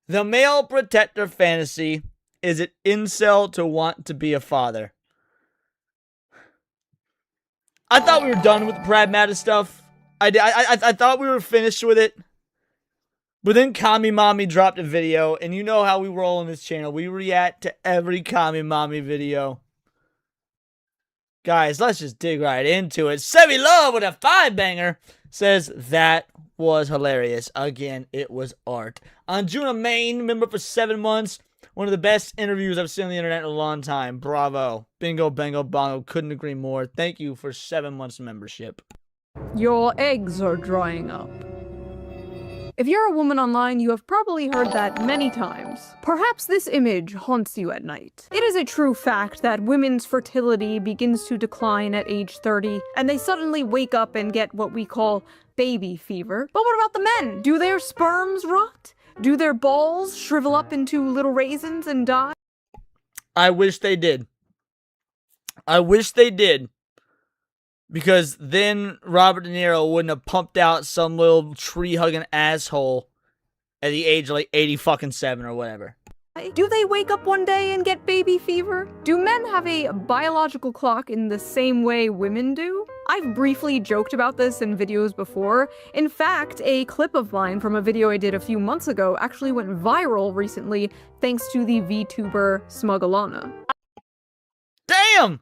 The male protector fantasy is it incel to want to be a father. I thought we were done with the Pragmata stuff. I thought we were finished with it. But then Kami Mommy dropped a video, and you know how we roll on this channel. We react to every Kami Mommy video. Guys, let's just dig right into it. Sevi Love with a 5-banger says that was hilarious. Again, it was art. Anjuna Main, member for 7 months. One of the best interviews I've seen on the internet in a long time. Bravo. Bingo, bango, bongo. Couldn't agree more. Thank you for 7 months membership. Your eggs are drying up. If you're a woman online, you have probably heard that many times. Perhaps this image haunts you at night. It is a true fact that women's fertility begins to decline at age 30, and they suddenly wake up and get what we call baby fever. But what about the men? Do their sperms rot? Do their balls shrivel up into little raisins and die? I wish they did. I wish they did. Because then Robert De Niro wouldn't have pumped out some little tree-hugging asshole at the age of like 87 or whatever. Do they wake up one day and get baby fever? Do men have a biological clock in the same way women do? I've briefly joked about this in videos before. In fact, a clip of mine from a video I did a few months ago actually went viral recently thanks to the VTuber Smugalana. Damn!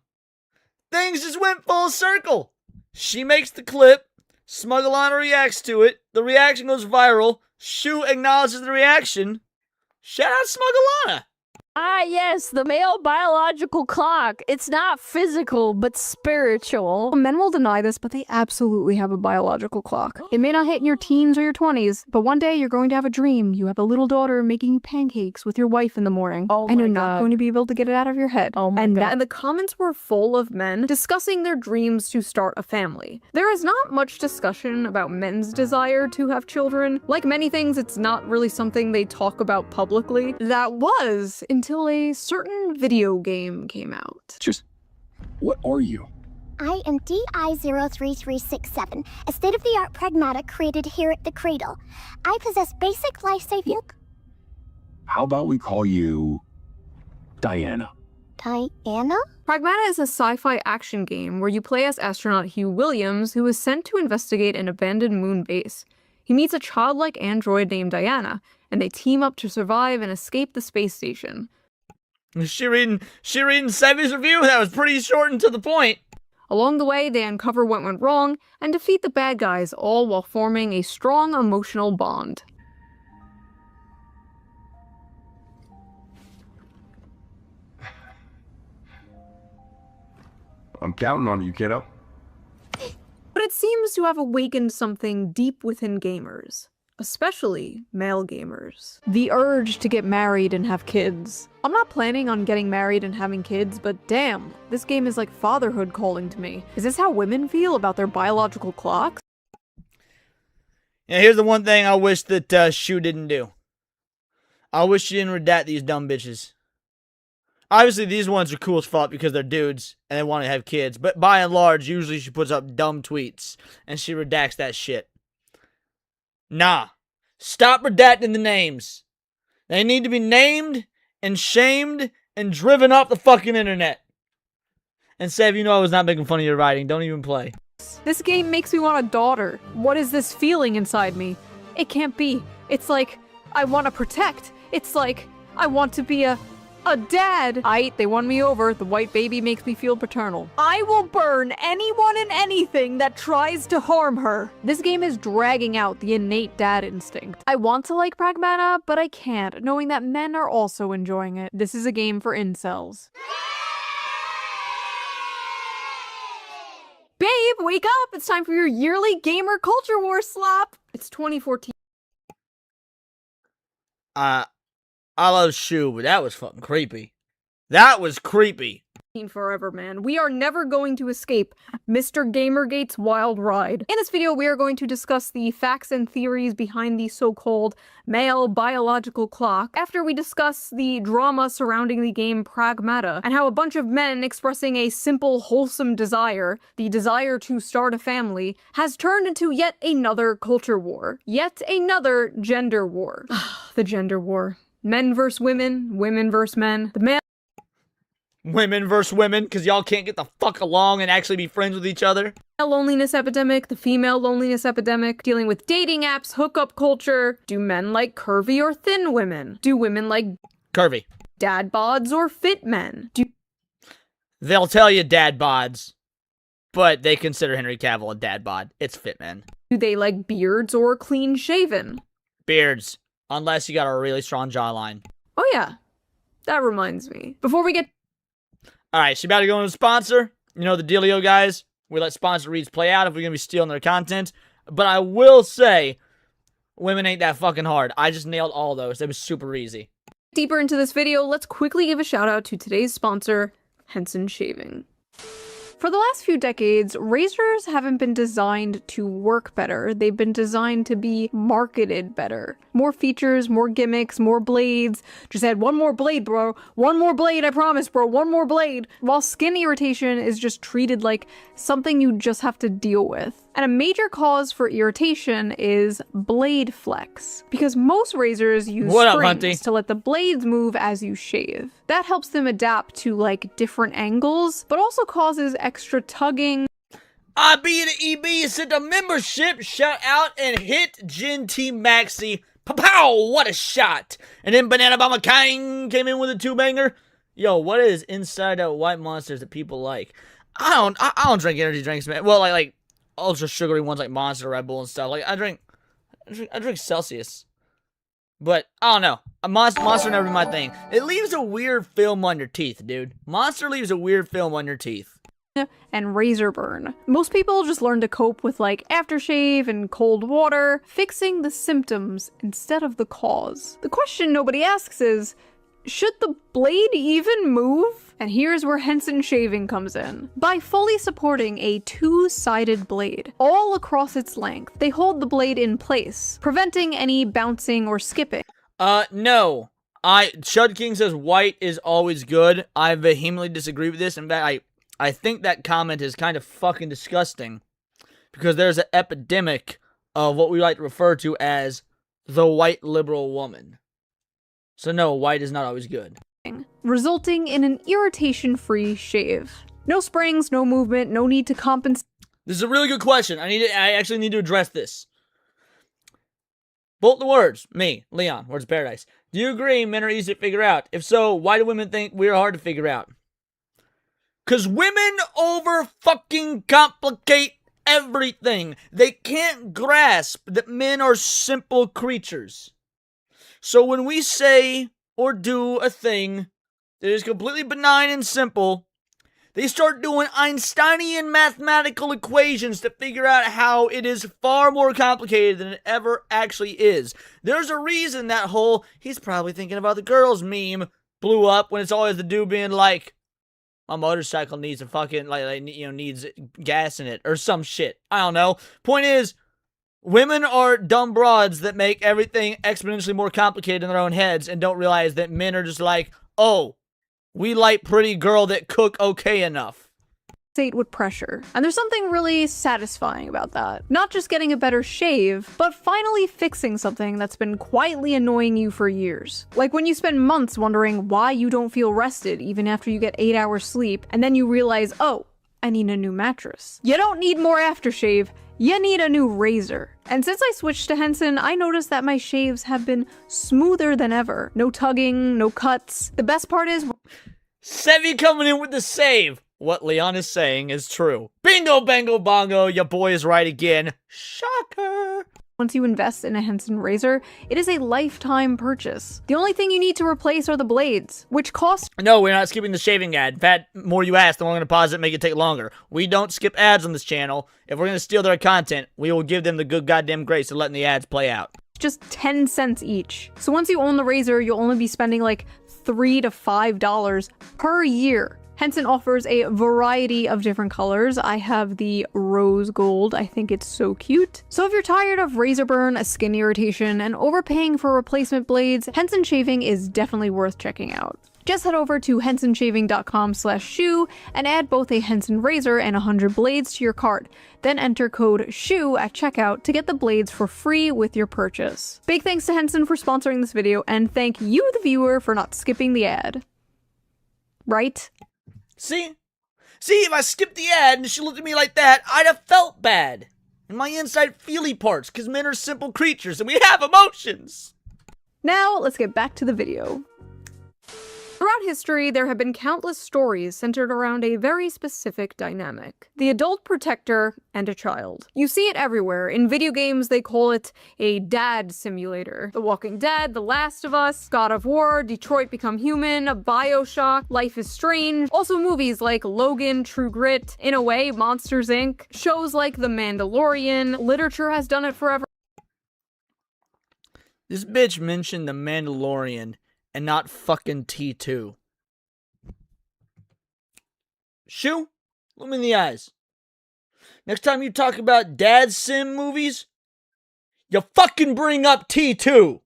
Things just went full circle. She makes the clip, Smugalana reacts to it, the reaction goes viral, Shoe acknowledges the reaction. Shout out Smugalana! Ah, yes, the male biological clock. It's not physical, but spiritual. Men will deny this, but they absolutely have a biological clock. It may not hit in your teens or your 20s, but one day you're going to have a dream. You have a little daughter making you pancakes with your wife in the morning. And you're not going to be able to get it out of your head. And the comments were full of men discussing their dreams to start a family. There is not much discussion about men's desire to have children. Like many things, it's not really something they talk about publicly. That was until a certain video game came out. Just, what are you? I am DI-03367, a state-of-the-art pragmata created here at the Cradle. I possess basic life-saving... Look, how about we call you Diana? Diana? Pragmata is a sci-fi action game where you play as astronaut Hugh Williams, who is sent to investigate an abandoned moon base. He meets a childlike android named Diana, and they team up to survive and escape the space station. Is she reading Sevi's review? That was pretty short and to the point. Along the way, they uncover what went wrong and defeat the bad guys, all while forming a strong emotional bond. I'm counting on you, kiddo. But it seems to have awakened something deep within gamers. Especially male gamers. The urge to get married and have kids. I'm not planning on getting married and having kids, but damn, this game is like fatherhood calling to me. Is this how women feel about their biological clocks? Yeah, here's the one thing I wish that Shoe didn't do. I wish she didn't redact these dumb bitches. Obviously, these ones are cool as fuck because they're dudes and they want to have kids. But by and large, usually she puts up dumb tweets and she redacts that shit. Nah. Stop redacting the names. They need to be named and shamed and driven off the fucking internet. And Sev, you know I was not making fun of your writing. Don't even play. This game makes me want a daughter. What is this feeling inside me? It can't be. It's like, I want to protect. It's like, I want to be a dad. They won me over. The white baby makes me feel paternal. I will burn anyone and anything that tries to harm her. This game is dragging out the innate dad instinct. I want to like Pragmata, but I can't, knowing that men are also enjoying it. This is a game for incels. Babe, wake up! It's time for your yearly gamer culture war slap. It's 2014. I love Shoe, but that was fucking creepy. That was creepy. forever, man. We are never going to escape Mr. Gamergate's wild ride. In this video, we are going to discuss the facts and theories behind the so-called male biological clock, after we discuss the drama surrounding the game Pragmata, and how a bunch of men expressing a simple, wholesome desire, the desire to start a family, has turned into yet another culture war. Yet another gender war. The gender war. Men versus women, women versus men. The male Women versus women, because y'all can't get the fuck along and actually be friends with each other. loneliness epidemic, the female loneliness epidemic, dealing with dating apps, hookup culture. Do men like curvy or thin women? Do women like Curvy. dad bods or fit men? They'll tell you dad bods, but they consider Henry Cavill a dad bod. It's fit men. Do they like beards or clean shaven? Beards, unless you got a really strong jawline. Oh yeah, that reminds me. Before we get Alright, she about to go into sponsor. You know the dealio, guys. We let sponsor reads play out if we're going to be stealing their content. But I will say, women ain't that fucking hard. I just nailed all those. It was super easy. deeper into this video, let's quickly give a shout out to today's sponsor, Henson Shaving. For the last few decades, razors haven't been designed to work better. They've been designed to be marketed better. More features, more gimmicks, more blades. Just add one more blade, bro. One more blade, I promise, bro. One more blade. While skin irritation is just treated like something you just have to deal with. And a major cause for irritation is blade flex, because most razors use springs to let the blades move as you shave. That helps them adapt to like different angles, but also causes extra tugging. I be the EB, sent a membership, shout out, and hit Gen T Maxi. Pow! What a shot! And then Banana Bomber King came in with a 2-banger. Yo, what is inside that white monsters that people like? I don't drink energy drinks, man. Well, like ultra sugary ones like Monster, Red Bull, and stuff. Like I drink Celsius. But I don't know. Monster never been my thing. It leaves a weird film on your teeth, dude. Monster leaves a weird film on your teeth. And razor burn. Most people just learn to cope with like aftershave and cold water, fixing the symptoms instead of the cause. The question nobody asks is, should the blade even move? And here's where Henson Shaving comes in. By fully supporting a two-sided blade all across its length, they hold the blade in place, preventing any bouncing or skipping. No. Chud King says white is always good. I vehemently disagree with this. In fact, I think that comment is kind of fucking disgusting, because there's an epidemic of what we like to refer to as the white liberal woman. So no, white is not always good. Resulting in an irritation-free shave. No springs, no movement, no need to compensate. This is a really good question. I actually need to address this. Bolt the words. Me, Leon, Words of Paradise. Do you agree men are easy to figure out? If so, why do women think we're hard to figure out? Because women over fucking complicate everything. They can't grasp that men are simple creatures. So when we say or do a thing that is completely benign and simple, they start doing Einsteinian mathematical equations to figure out how it is far more complicated than it ever actually is. There's a reason that whole "he's probably thinking about the girls" meme blew up, when it's always the dude being like, my motorcycle needs a fucking, needs gas in it, or some shit. I don't know. Point is, women are dumb broads that make everything exponentially more complicated in their own heads and don't realize that men are just like, oh, we like pretty girl that cook okay enough. With pressure. And there's something really satisfying about that. Not just getting a better shave, but finally fixing something that's been quietly annoying you for years. Like when you spend months wondering why you don't feel rested even after you get 8 hours sleep, and then you realize, oh, I need a new mattress. You don't need more aftershave, you need a new razor. And since I switched to Henson, I noticed that my shaves have been smoother than ever. No tugging, no cuts. The best part is... Sevi coming in with the save. What Leon is saying is true. Bingo, bango, bongo, your boy is right again. Shocker. Once you invest in a Henson razor, it is a lifetime purchase. The only thing you need to replace are the blades, which cost... No, we're not skipping the shaving ad. In fact, the more you ask, the more I'm going to pause it and make it take longer. We don't skip ads on this channel. If we're going to steal their content, we will give them the good goddamn grace of letting the ads play out. Just 10 cents each. So once you own the razor, you'll only be spending like $3 to $5 per year. Henson offers a variety of different colors. I have the rose gold. I think it's so cute. So if you're tired of razor burn, skin irritation, and overpaying for replacement blades, Henson Shaving is definitely worth checking out. Just head over to hensonshaving.com/shoe and add both a Henson razor and 100 blades to your cart. Then enter code SHOE at checkout to get the blades for free with your purchase. Big thanks to Henson for sponsoring this video, and thank you, the viewer, for not skipping the ad. Right? See, if I skipped the ad and she looked at me like that, I'd have felt bad. In my inside feely parts, because men are simple creatures and we have emotions. Now, let's get back to the video. Throughout history, there have been countless stories centered around a very specific dynamic: the adult protector and a child. You see it everywhere. In video games, they call it a dad simulator. The Walking Dead, The Last of Us, God of War, Detroit Become Human, BioShock, Life is Strange. Also movies like Logan, True Grit, in a way, Monsters Inc. Shows like The Mandalorian. Literature has done it forever. This bitch mentioned The Mandalorian and not fucking T2. Shoe, look me in the eyes. Next time you talk about dad sim movies, you fucking bring up T2.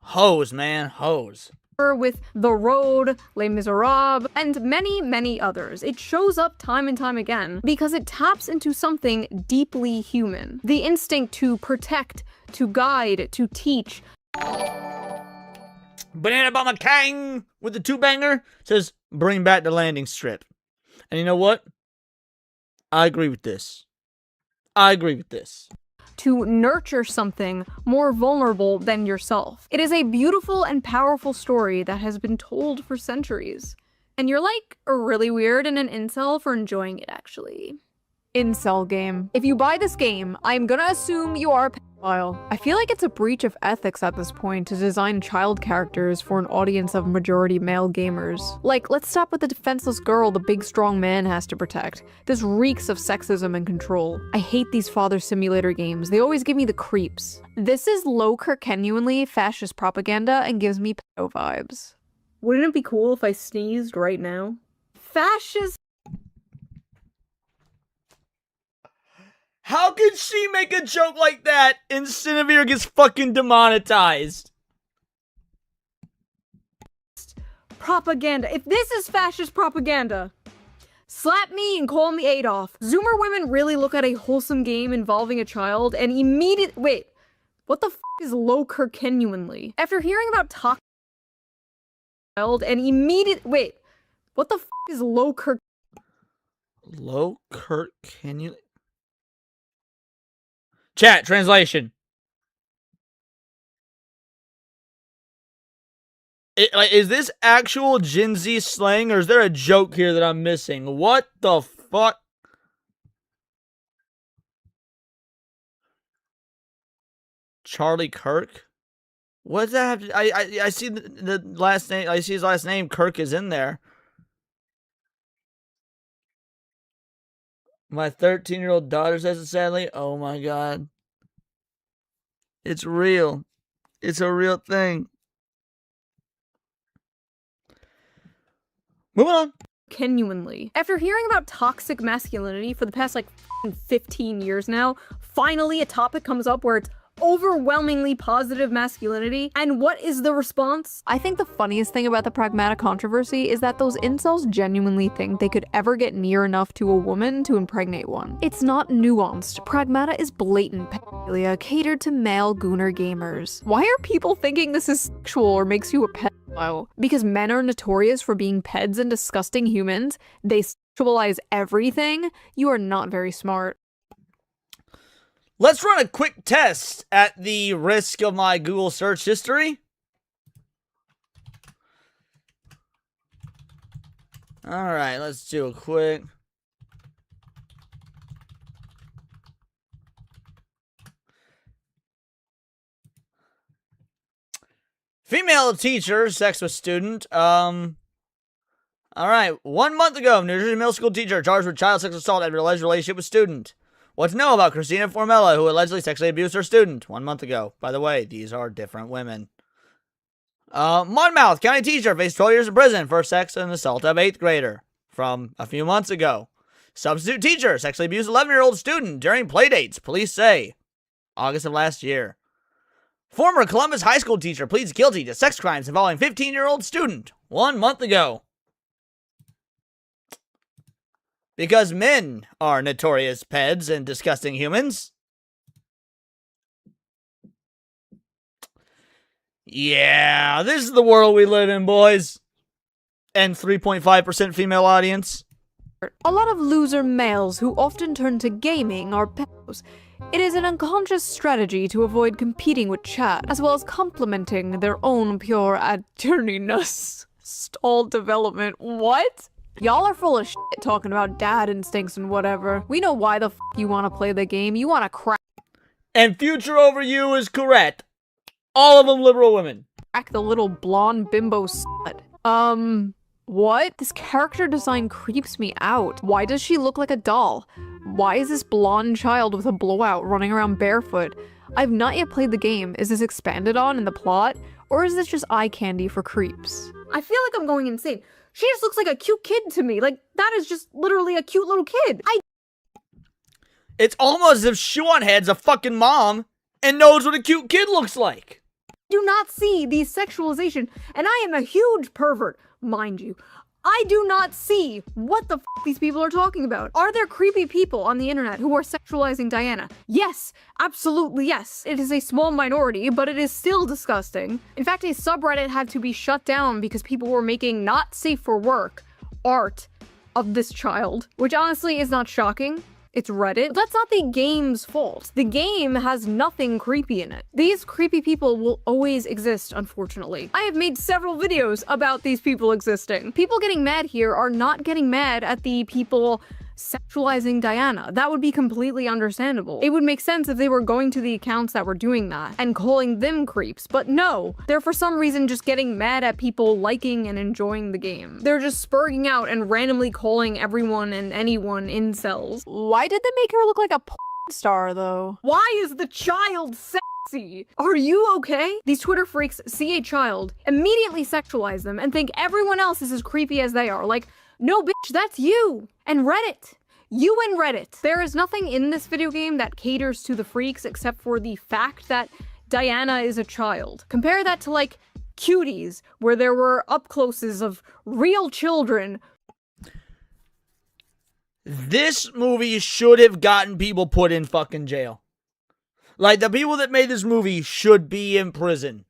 Hoes, man, hoes. With The Road, Les Miserables, and many, many others. It shows up time and time again because it taps into something deeply human. The instinct to protect, to guide, to teach. Banana Bomber Kang with the two-banger says, bring back the landing strip. And you know what? I agree with this. To nurture something more vulnerable than yourself. It is a beautiful and powerful story that has been told for centuries. And you're like really weird and an incel for enjoying it, actually. Incel game. If you buy this game, I'm gonna assume you are a pedophile. I feel like it's a breach of ethics at this point to design child characters for an audience of majority male gamers. Like, let's stop with the defenseless girl the big strong man has to protect. This reeks of sexism and control. I hate these father simulator games. They always give me the creeps. This is low Kirkenuanly fascist propaganda and gives me pedo vibes. Wouldn't it be cool if I sneezed right now? Fascist. How could she make a joke like that and Cinevere gets fucking demonetized? Propaganda. If this is fascist propaganda, slap me and call me Adolf. Zoomer women really look at a wholesome game involving a child and wait, what the f is low Kirkenuanly? After hearing about toxic child and wait, what the f is low Kirkenuanly? Chat, translation. Is this actual Gen Z slang, or is there a joke here that I'm missing? What the fuck? Charlie Kirk? What does that have to... I see the last name. I see his last name. Kirk is in there. My 13-year-old daughter says it sadly. Oh my god. It's real. It's a real thing. Moving on. Genuinely. After hearing about toxic masculinity for the past 15 years now, finally a topic comes up where it's overwhelmingly positive masculinity. And what is the response? I think the funniest thing about the Pragmata controversy is that those incels genuinely think they could ever get near enough to a woman to impregnate one. It's not nuanced. Pragmata is blatant pedophilia catered to male gooner gamers. Why are people thinking this is sexual or makes you a pedophile? Because men are notorious for being peds and disgusting humans? They sexualize everything? You are not very smart. Let's run a quick test at the risk of my Google search history. All right, let's do a quick. Female teacher, sex with student. All right, 1 month ago, New Jersey middle school teacher charged with child sexual assault after alleged relationship with student. What to know about Christina Formella, who allegedly sexually abused her student 1 month ago? By the way, these are different women. Monmouth County teacher faced 12 years in prison for sex and assault of 8th grader from a few months ago. Substitute teacher sexually abused 11-year-old student during playdates, police say. August of last year. Former Columbus High School teacher pleads guilty to sex crimes involving 15-year-old student 1 month ago. Because men are notorious peds and disgusting humans. Yeah, this is the world we live in, boys. And 3.5% female audience. A lot of loser males who often turn to gaming are pedos. It is an unconscious strategy to avoid competing with chat, as well as complementing their own pure attorneyness. Stall development. What? Y'all are full of shit talking about dad instincts and whatever. We know why the f you want to play the game. You want to crack. And future over you is correct. All of them liberal women. Crack the little blonde bimbo slut. What? This character design creeps me out. Why does she look like a doll? Why is this blonde child with a blowout running around barefoot? I've not yet played the game. Is this expanded on in the plot? Or is this just eye candy for creeps? I feel like I'm going insane. She just looks like a cute kid to me. Like, that is just literally a cute little kid. It's almost as if Shoe0nHead's a fucking mom and knows what a cute kid looks like. Do not see the sexualization, and I am a huge pervert, mind you. I do not see what the f these people are talking about. Are there creepy people on the internet who are sexualizing Diana? Yes, absolutely yes. It is a small minority, but it is still disgusting. In fact, a subreddit had to be shut down because people were making not safe for work art of this child, which honestly is not shocking. It's Reddit. But that's not the game's fault. The game has nothing creepy in it. These creepy people will always exist, unfortunately. I have made several videos about these people existing. People getting mad here are not getting mad at the people sexualizing Diana. That would be completely understandable. It would make sense if they were going to the accounts that were doing that and calling them creeps, but no. They're for some reason just getting mad at people liking and enjoying the game. They're just spurring out and randomly calling everyone and anyone incels. Why did they make her look like a porn star, though? Why is the child sexy? Are you okay? These Twitter freaks see a child, immediately sexualize them, and think everyone else is as creepy as they are. Like, no bitch, that's you! And Reddit! You and Reddit! There is nothing in this video game that caters to the freaks except for the fact that Diana is a child. Compare that to, like, Cuties, where there were up-closes of real children. This movie should have gotten people put in fucking jail. Like, the people that made this movie should be in prison.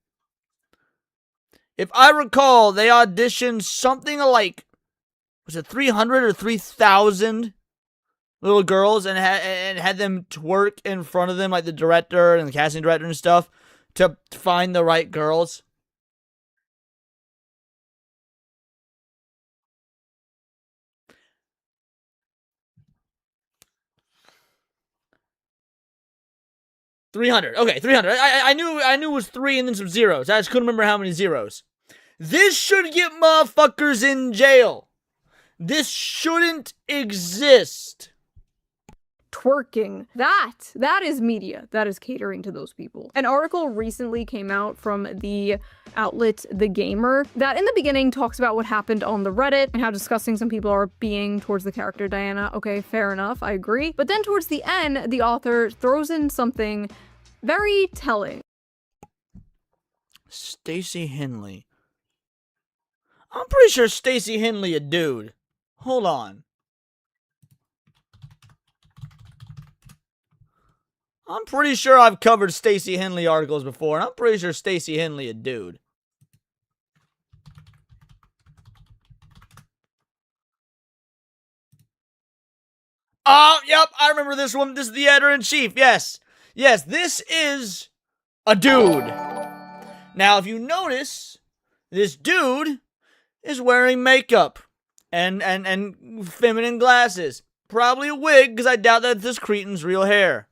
If I recall, they auditioned something like, was it 300 or 3,000 little girls and had them twerk in front of them, like the director and the casting director and stuff, to find the right girls. $300. Okay, 300. I knew it was 3 and then some zeros. I just couldn't remember how many zeros. This should get motherfuckers in jail. This shouldn't exist. Twerking. That is media. That is catering to those people. An article recently came out from the outlet The Gamer that in the beginning talks about what happened on the Reddit and how disgusting some people are being towards the character Diana. Okay, fair enough, I agree. But then towards the end, the author throws in something very telling. Stacey Henley. I'm pretty sure Stacey Henley a dude. Hold on. I'm pretty sure I've covered Stacey Henley articles before, and I'm pretty sure Stacey Henley a dude. Oh, yep, I remember this one. This is the editor-in-chief. Yes. Yes, this is a dude. Now, if you notice, this dude is wearing makeup and feminine glasses. Probably a wig, because I doubt that this cretin's real hair.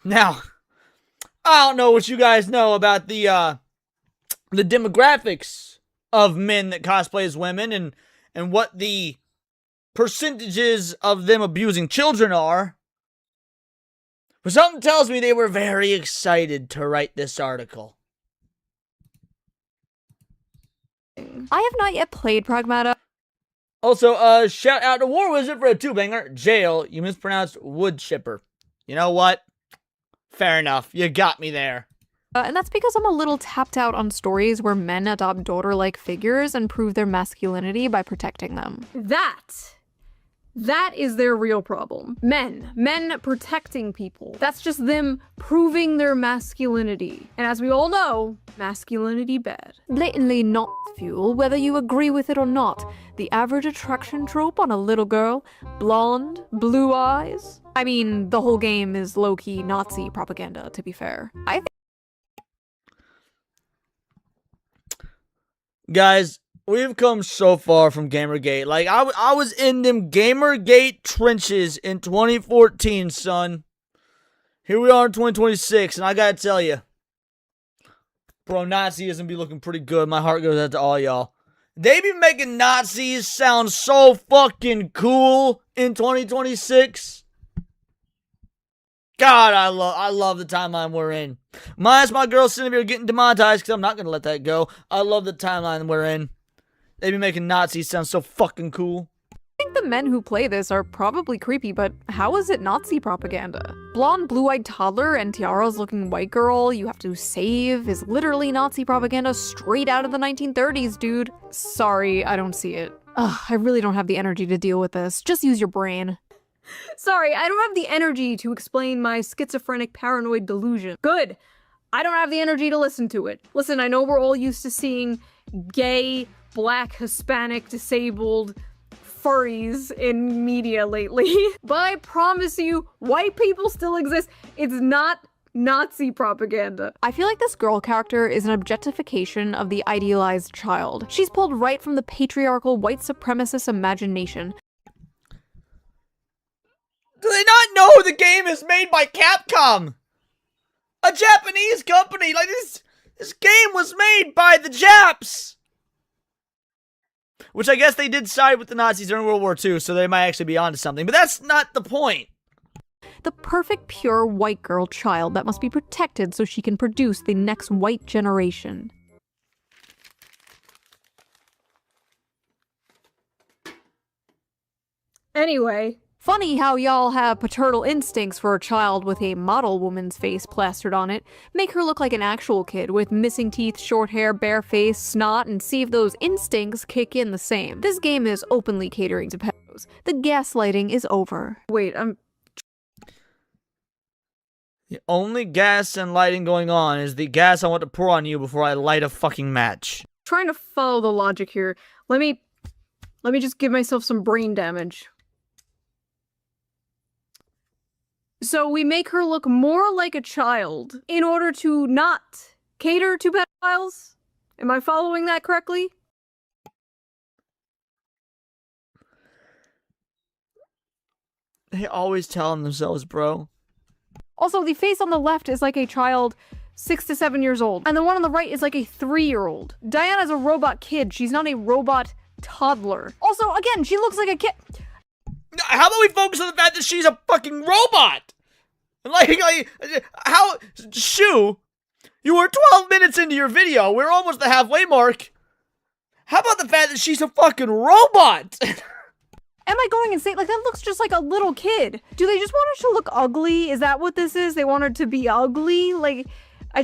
Now, I don't know what you guys know about the demographics of men that cosplay as women and what the percentages of them abusing children are. But something tells me they were very excited to write this article. I have not yet played Pragmata. Also, shout out to War Wizard for a 2-banger. Jail, you mispronounced wood chipper. You know what? Fair enough. You got me there. And that's because I'm a little tapped out on stories where men adopt daughter-like figures and prove their masculinity by protecting them. That is their real problem. Men protecting people. That's just them proving their masculinity. And as we all know, masculinity bad. Blatantly not fuel, whether you agree with it or not. The average attraction trope on a little girl, blonde, blue eyes. I mean, the whole game is low-key Nazi propaganda, to be fair. Guys, we've come so far from Gamergate. Like, I was in them Gamergate trenches in 2014, son. Here we are in 2026, and I gotta tell you, bro, Nazism be looking pretty good. My heart goes out to all y'all. They be making Nazis sound so fucking cool in 2026. God, I love the timeline we're in. Minus my girl sitting here getting demonetized, because I'm not gonna let that go. I love the timeline we're in. They be making Nazis sound so fucking cool. I think the men who play this are probably creepy, but how is it Nazi propaganda? Blonde, blue-eyed toddler and tiaras looking white girl you have to save is literally Nazi propaganda straight out of the 1930s, dude. Sorry, I don't see it. Ugh, I really don't have the energy to deal with this. Just use your brain. Sorry, I don't have the energy to explain my schizophrenic paranoid delusion. Good. I don't have the energy to listen to it. Listen, I know we're all used to seeing gay, black, Hispanic, disabled furries in media lately, but I promise you, white people still exist. It's not Nazi propaganda. I feel like this girl character is an objectification of the idealized child. She's pulled right from the patriarchal white supremacist imagination. Do they not know the game is made by Capcom? A Japanese company. Like, this game was made by the Japs. Which I guess they did side with the Nazis during World War II, so they might actually be onto something. But that's not the point. The perfect pure white girl child that must be protected so she can produce the next white generation. Anyway. Funny how y'all have paternal instincts for a child with a model woman's face plastered on it. Make her look like an actual kid with missing teeth, short hair, bare face, snot, and see if those instincts kick in the same. This game is openly catering to pedos. The gaslighting is over. Wait, The only gas and lighting going on is the gas I want to pour on you before I light a fucking match. Trying to follow the logic here. Let me just give myself some brain damage. So we make her look more like a child in order to not cater to pedophiles? Am I following that correctly? They always telling themselves, bro. Also, the face on the left is like a child 6 to 7 years old, and the one on the right is like a 3-year-old. Diana's a robot kid. She's not a robot toddler. Also, again, she looks like a kid. How about we focus on the fact that she's a fucking robot? Like how, Shoe, you were 12 minutes into your video. We're almost the halfway mark. How about the fact that she's a fucking robot? Am I going insane? Like, that looks just like a little kid. Do they just want her to look ugly? Is that what this is? They want her to be ugly? Like, I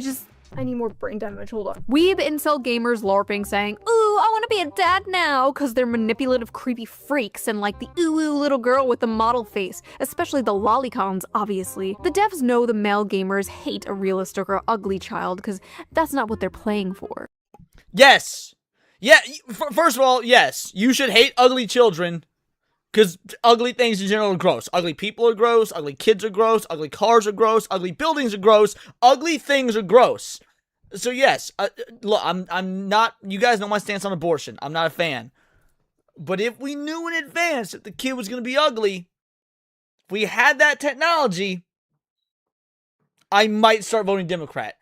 need more brain damage. Hold on. Weeb incel gamers LARPing saying, ooh, I want to be a dad now, because they're manipulative, creepy freaks and like the ooh little girl with the model face, especially the lolicons, obviously. The devs know the male gamers hate a realistic or ugly child, because that's not what they're playing for. Yes. Yeah, first of all, yes. You should hate ugly children, because ugly things in general are gross. Ugly people are gross, ugly kids are gross, ugly cars are gross, ugly buildings are gross, ugly things are gross. So yes, look, I'm not, you guys know my stance on abortion. I'm not a fan. But if we knew in advance that the kid was going to be ugly, if we had that technology, I might start voting Democrat.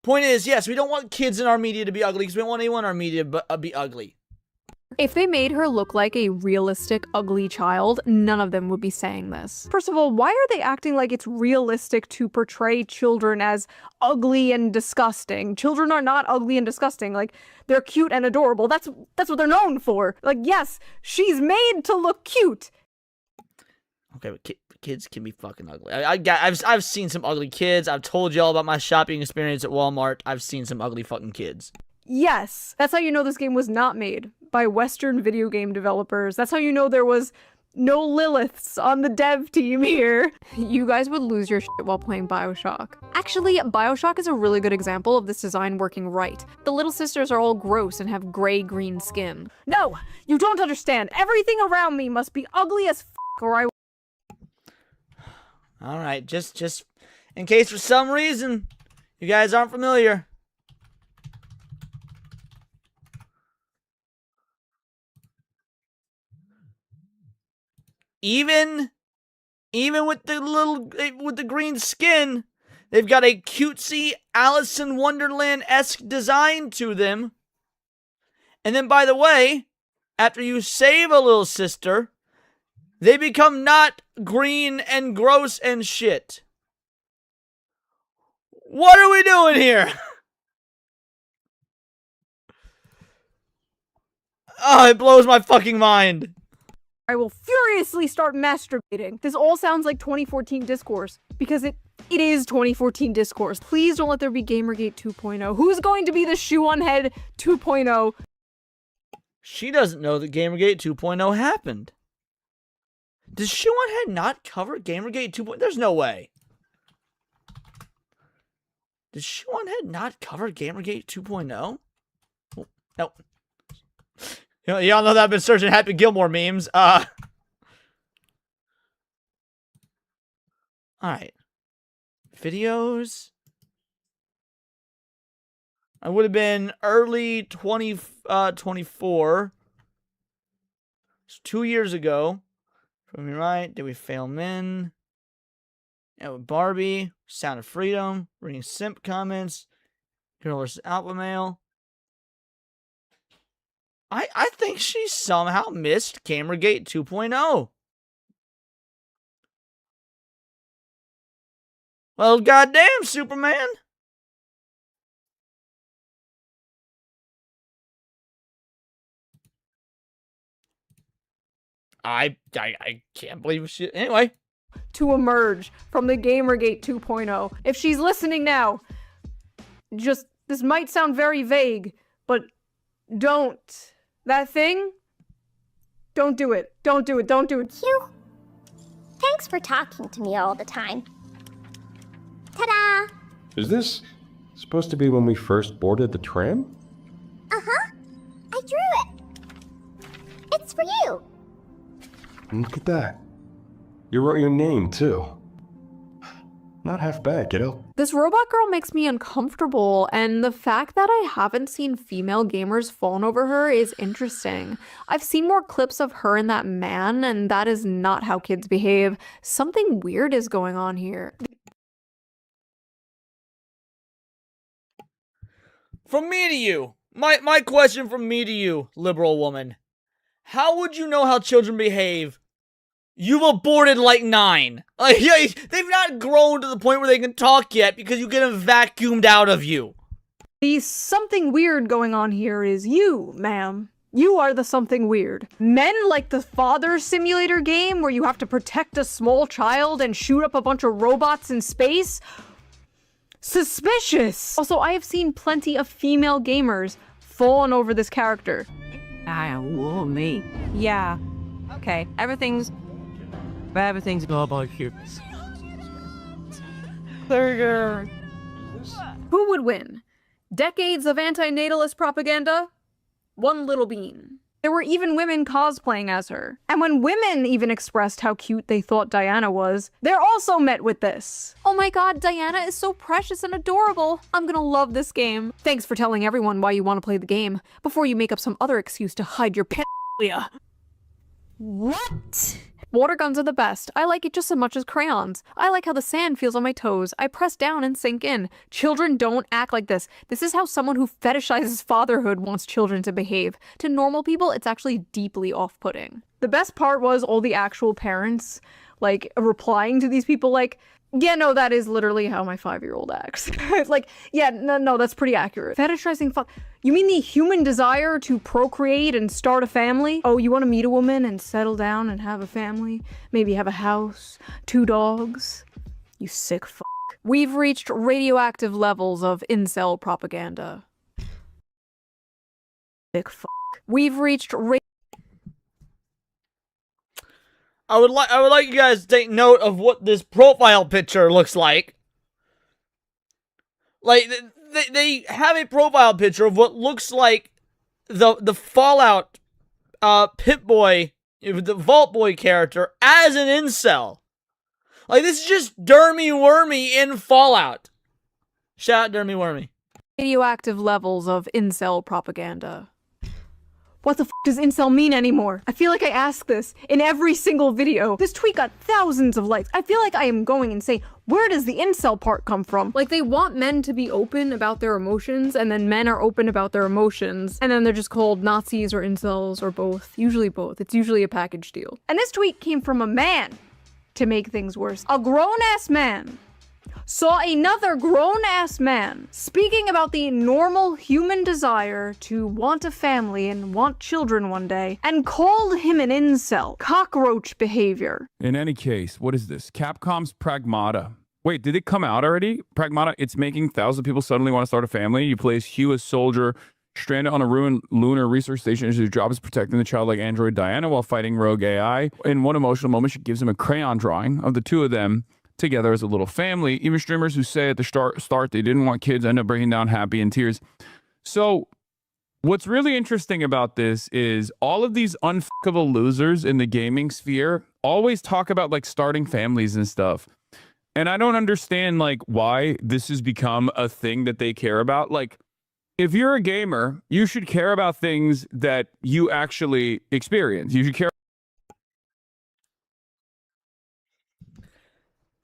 Point is, yes, we don't want kids in our media to be ugly because we don't want anyone in our media to be ugly. If they made her look like a realistic, ugly child, none of them would be saying this. First of all, why are they acting like it's realistic to portray children as ugly and disgusting? Children are not ugly and disgusting. Like, they're cute and adorable. That's what they're known for. Like, yes, she's made to look cute. Okay, but kids can be fucking ugly. I've seen some ugly kids. I've told y'all about my shopping experience at Walmart. I've seen some ugly fucking kids. Yes, that's how you know this game was not made by Western video game developers. That's how you know there was no Liliths on the dev team here. You guys would lose your shit while playing BioShock. Actually, BioShock is a really good example of this design working right. The little sisters are all gross and have gray-green skin. No, you don't understand. Everything around me must be ugly as or I... Alright, just in case for some reason you guys aren't familiar. Even with the green skin, they've got a cutesy Alice in Wonderland-esque design to them. And then, by the way, after you save a little sister, they become not green and gross and shit. What are we doing here? Oh, it blows my fucking mind. I will furiously start masturbating. This all sounds like 2014 discourse, because it is 2014 discourse. Please don't let there be Gamergate 2.0. Who's going to be the Shoe0nHead 2.0? She doesn't know that Gamergate 2.0 happened. Does Shoe0nHead not cover Gamergate 2.0? There's no way. Does Shoe0nHead not cover Gamergate 2.0? Oh, no. Y'all know that I've been searching Happy Gilmore memes. Alright. Videos. I would have been early 2024. It's 2 years ago. Prove me right. Did we fail men? Yeah, with Barbie. Sound of Freedom. Reading simp comments. Hero vs. Alpha Male. I think she somehow missed Gamergate 2.0. Well, goddamn, Superman. I can't believe she... Anyway. To emerge from the Gamergate 2.0. If she's listening now, just, this might sound very vague, but don't. That thing? Don't do it. Don't do it. Don't do it. Hugh, thanks for talking to me all the time. Ta-da! Is this supposed to be when we first boarded the tram? Uh-huh. I drew it. It's for you. Look at that. You wrote your name, too. Not half bad, kiddo. This robot girl makes me uncomfortable, and the fact that I haven't seen female gamers fawn over her is interesting. I've seen more clips of her and that man, and that is not how kids behave. Something weird is going on here. From me to you. My question from me to you, liberal woman. How would you know how children behave? You've aborted like 9. Like, they've not grown to the point where they can talk yet because you get them vacuumed out of you. The something weird going on here is you, ma'am. You are the something weird. Men like the Father Simulator game where you have to protect a small child and shoot up a bunch of robots in space? Suspicious! Also, I have seen plenty of female gamers fawn over this character. Me. Yeah. Okay. Everything's all about you. Who would win? Decades of anti-natalist propaganda? One little bean. There were even women cosplaying as her. And when women even expressed how cute they thought Diana was, they're also met with this. Oh my god, Diana is so precious and adorable. I'm gonna love this game. Thanks for telling everyone why you want to play the game, before you make up some other excuse to hide your pedophilia. What? Water guns are the best. I like it just as much as crayons. I like how the sand feels on my toes. I press down and sink in. Children don't act like this. This is how someone who fetishizes fatherhood wants children to behave. To normal people, it's actually deeply off-putting. The best part was all the actual parents, like, replying to these people like, yeah, no, that is literally how my 5-year-old acts. It's like, yeah, no, that's pretty accurate. Fetishizing you mean the human desire to procreate and start a family? Oh, you want to meet a woman and settle down and have a family? Maybe have a house, 2 dogs? You sick fuck. We've reached radioactive levels of incel propaganda. Sick fuck. We've reached I would like you guys to take note of what this profile picture looks like. Like, they have a profile picture of what looks like the Fallout Pip-Boy, the Vault Boy character as an incel. Like, this is just Dermy Wormy in Fallout. Shout out Dermy Wormy. radioactive levels of incel propaganda. What the f does incel mean anymore? I feel like I ask this in every single video. This tweet got thousands of likes. I feel like I am going insane. Where does the incel part come from? Like, they want men to be open about their emotions, and then men are open about their emotions, and then they're just called Nazis or incels or both. Usually both. It's usually a package deal. And this tweet came from a man, to make things worse. A grown-ass man saw another grown-ass man speaking about the normal human desire to want a family and want children one day, and called him an incel. Cockroach behavior. In any case, what is this? Capcom's Pragmata. Wait, did it come out already? Pragmata, it's making thousands of people suddenly want to start a family. You play as Hugh, a soldier, stranded on a ruined lunar research station. His job is protecting the childlike android Diana while fighting rogue AI. In one emotional moment, she gives him a crayon drawing of the two of them together as a little family. Even streamers who say at the start they didn't want kids end up breaking down happy in tears. So what's really interesting about this is all of these unfuckable losers in the gaming sphere always talk about like starting families and stuff. And I don't understand like why this has become a thing that they care about. Like, if you're a gamer, you should care about things that you actually experience. You should care.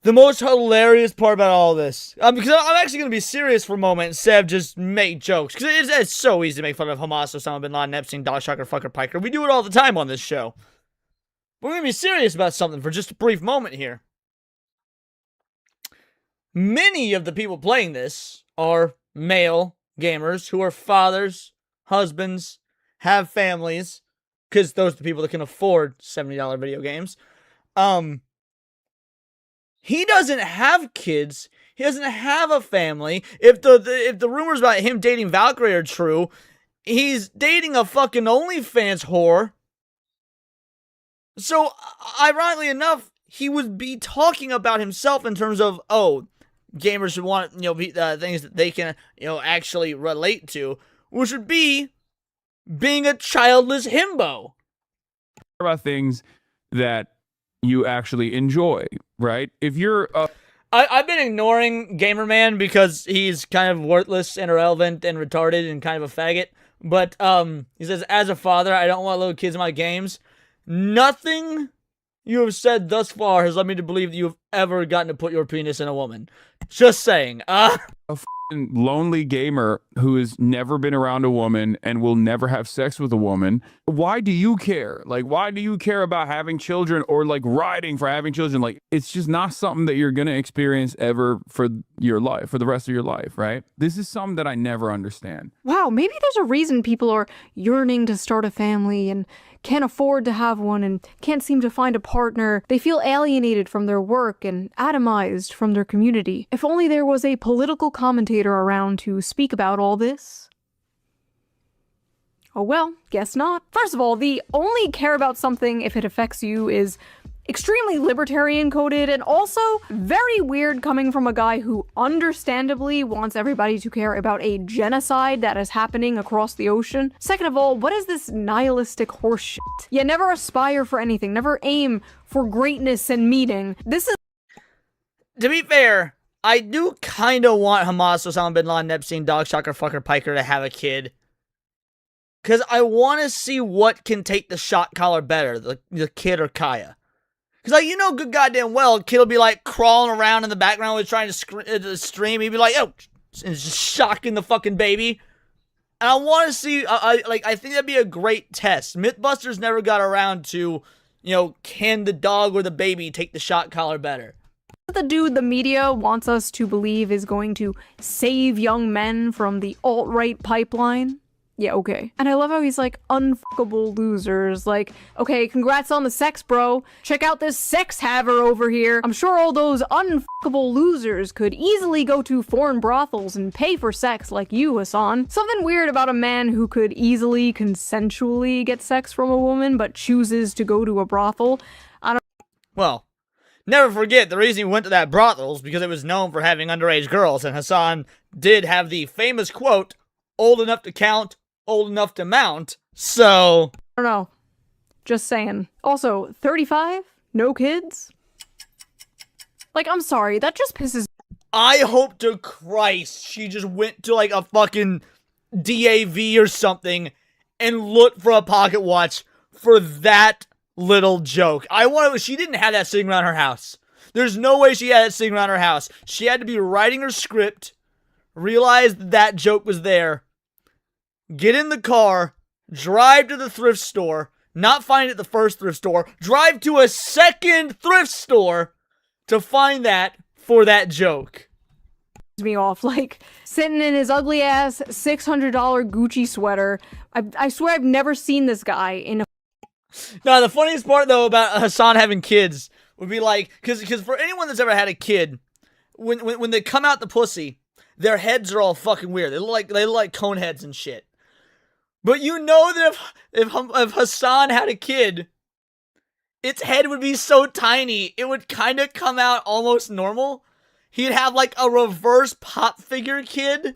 The most hilarious part about all this, because I'm actually going to be serious for a moment instead of just make jokes, because it's so easy to make fun of Hamas, Osama bin Laden, Epstein, Dog Shocker, Fucker, Piker. We do it all the time on this show. But we're going to be serious about something for just a brief moment here. Many of the people playing this are male gamers who are fathers, husbands, have families, because those are the people that can afford $70 video games. He doesn't have kids. He doesn't have a family. If the rumors about him dating Valkyrie are true, he's dating a fucking OnlyFans whore. So, ironically enough, he would be talking about himself in terms of, oh, gamers who want, things that they can, actually relate to, which would be being a childless himbo. About things that you actually enjoy, right? If you're I've been ignoring Gamer Man because he's kind of worthless and irrelevant and retarded and kind of a faggot. But he says, as a father, I don't want little kids in my games. Nothing you have said thus far has led me to believe that you have ever gotten to put your penis in a woman. Just saying. a lonely gamer who has never been around a woman and will never have sex with a woman, why do you care? Like, why do you care about having children or like riding for having children? Like, it's just not something that you're gonna experience ever for your life, for the rest of your life, right? This is something that I never understand. Wow, maybe there's a reason people are yearning to start a family and can't afford to have one and can't seem to find a partner. They feel alienated from their work and atomized from their community. If only there was a political commentator around to speak about all this. Oh well, guess not. First of all, the only care about something if it affects you is extremely libertarian coded and also very weird coming from a guy who understandably wants everybody to care about a genocide that is happening across the ocean. Second of all, what is this nihilistic horseshit? Yeah, never aspire for anything, never aim for greatness and meaning. This is... To be fair, I do kind of want Hamas, Osama bin Laden, Epstein, Dog Shocker, Fucker, Piker to have a kid. Because I want to see what can take the shot collar better, the kid or Kaya. Because, like, you know good goddamn well, kid will be, like, crawling around in the background with trying to stream. He'd be like, oh, and just shocking the fucking baby. And I want to see, I think that'd be a great test. Mythbusters never got around to, you know, can the dog or the baby take the shock collar better? The dude the media wants us to believe is going to save young men from the alt-right pipeline. Yeah, okay. And I love how he's like, unfuckable losers. Like, okay, congrats on the sex, bro. Check out this sex haver over here. I'm sure all those unfuckable losers could easily go to foreign brothels and pay for sex like you, Hasan. Something weird about a man who could easily, consensually get sex from a woman, but chooses to go to a brothel. Well, never forget the reason he went to that brothel is because it was known for having underage girls, and Hasan did have the famous quote, old enough to count, old enough to mount, so... I don't know. Just saying. Also, 35? No kids? Like, I'm sorry, that just pisses... I hope to Christ she just went to, like, a fucking DAV or something and looked for a pocket watch for that little joke. She didn't have that sitting around her house. There's no way she had it sitting around her house. She had to be writing her script, realize that joke was there, get in the car, drive to the thrift store, not find it at the first thrift store, drive to a second thrift store to find that for that joke. Me off, like, sitting in his ugly ass $600 Gucci sweater. I swear I've never seen this guy in a... Now, the funniest part, though, about Hasan having kids would be like, because for anyone that's ever had a kid, when they come out the pussy, their heads are all fucking weird. They look like cone heads and shit. But you know that if Hasan had a kid, its head would be so tiny, it would kind of come out almost normal. He'd have like a reverse pop figure kid.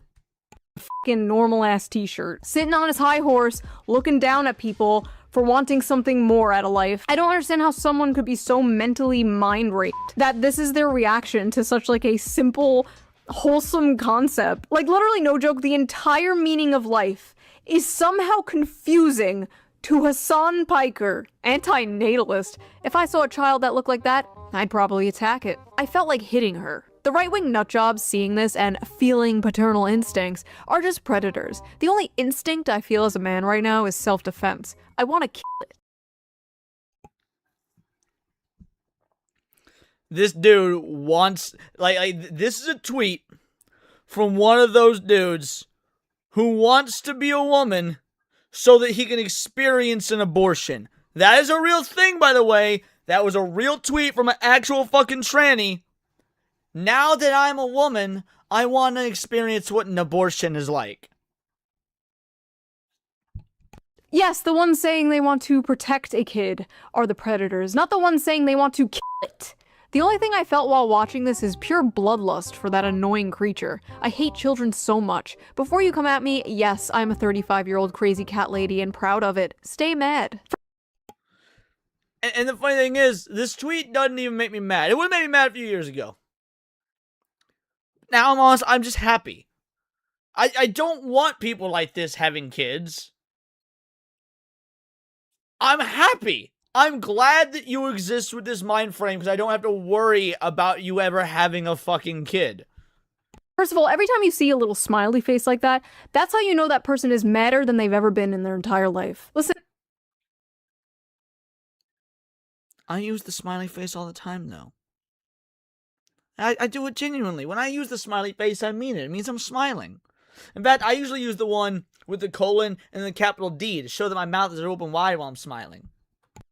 Fucking normal ass t-shirt. Sitting on his high horse, looking down at people for wanting something more out of life. I don't understand how someone could be so mentally mind raped that this is their reaction to such like a simple, wholesome concept. Like literally no joke, the entire meaning of life is somehow confusing to Hasan Piker, anti-natalist. If I saw a child that looked like that, I'd probably attack it. I felt like hitting her. The right-wing nutjobs seeing this and feeling paternal instincts are just predators. The only instinct I feel as a man right now is self-defense. I want to kill it. This dude wants, this is a tweet from one of those dudes who wants to be a woman so that he can experience an abortion. That is a real thing, by the way. That was a real tweet from an actual fucking tranny. Now that I'm a woman, I want to experience what an abortion is like. Yes, the ones saying they want to protect a kid are the predators, not the ones saying they want to kill it. The only thing I felt while watching this is pure bloodlust for that annoying creature. I hate children so much. Before you come at me, yes, I'm a 35-year-old crazy cat lady and proud of it. Stay mad. And the funny thing is, this tweet doesn't even make me mad. It would have made me mad a few years ago. Now I'm honest, I'm just happy. I don't want people like this having kids. I'm happy. I'm glad that you exist with this mind frame because I don't have to worry about you ever having a fucking kid. First of all, every time you see a little smiley face like that, that's how you know that person is madder than they've ever been in their entire life. Listen. I use the smiley face all the time, though. I do it genuinely. When I use the smiley face, I mean it. It means I'm smiling. In fact, I usually use the one with the colon and the capital D to show that my mouth is open wide while I'm smiling.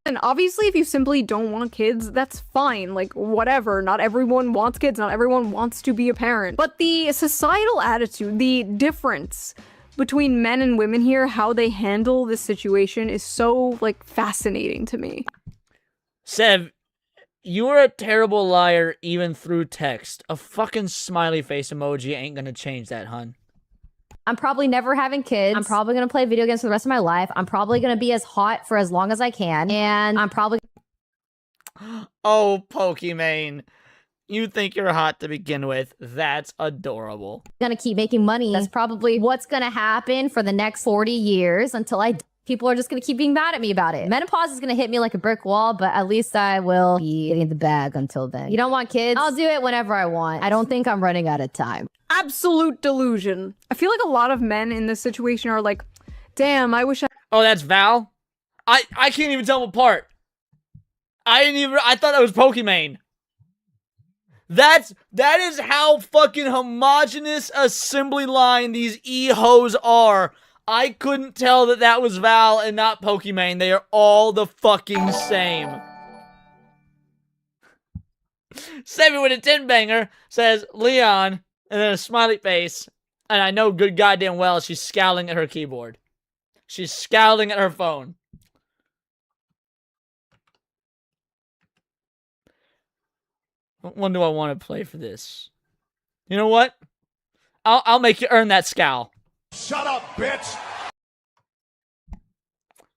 And obviously, if you simply don't want kids, that's fine. Like, whatever. Not everyone wants kids. Not everyone wants to be a parent. But the societal attitude, the difference between men and women here, how they handle this situation is so, like, fascinating to me. Sev, you are a terrible liar even through text. A fucking smiley face emoji ain't gonna change that, hun. I'm probably never having kids. I'm probably going to play video games for the rest of my life. I'm probably going to be as hot for as long as I can. And I'm probably... Oh, Pokimane. You think you're hot to begin with. That's adorable. Going to keep making money. That's probably what's going to happen for the next 40 years until I... People are just gonna keep being mad at me about it. Menopause is gonna hit me like a brick wall, but at least I will be getting the bag until then. You don't want kids? I'll do it whenever I want. I don't think I'm running out of time. Absolute delusion. I feel like a lot of men in this situation are like, damn, I wish I... Oh, that's Val? I can't even tell them apart. I thought that was Pokimane. That is how fucking homogenous assembly line these E-hoes are. I couldn't tell that was Val and not Pokimane. They are all the fucking same. Sammy with a 10-banger says Leon, and then a smiley face. And I know good goddamn well she's scowling at her keyboard. She's scowling at her phone. What one do I want to play for this? You know what? I'll make you earn that scowl. Shut up, bitch!